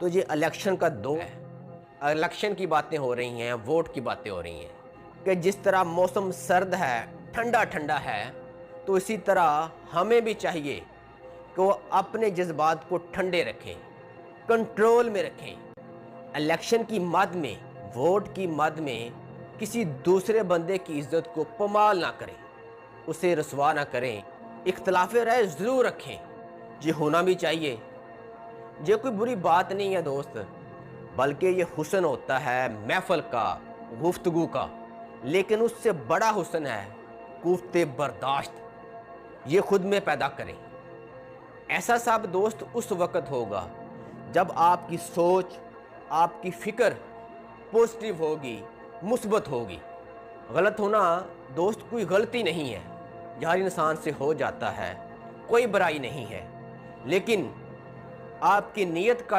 तो ये इलेक्शन का दौर है। इलेक्शन की बातें हो रही हैं, वोट की बातें हो रही हैं कि जिस तरह मौसम सर्द है, ठंडा ठंडा है, तो इसी तरह हमें भी चाहिए कि वो अपने जज्बात को ठंडे रखें, कंट्रोल में रखें। इलेक्शन की मद में, वोट की मद में किसी दूसरे बंदे की इज्जत को पमाल ना करें, उसे रसवा ना करें। इख्तलाफ राय ज़रूर रखें, ये होना भी चाहिए। ये कोई बुरी बात नहीं है दोस्त, बल्कि ये हुस्न होता है महफल का, गुफ्तगू का। लेकिन उससे बड़ा हुस्न है कुफ्ते बर्दाश्त, ये खुद में पैदा करें। ऐसा सब दोस्त उस वक़्त होगा जब आपकी सोच, आपकी फ़िक्र पॉजिटिव होगी, मुस्बत होगी। गलत होना दोस्त कोई गलती नहीं है, ये हर इंसान से हो जाता है, कोई बुराई नहीं है। लेकिन आपकी नीयत का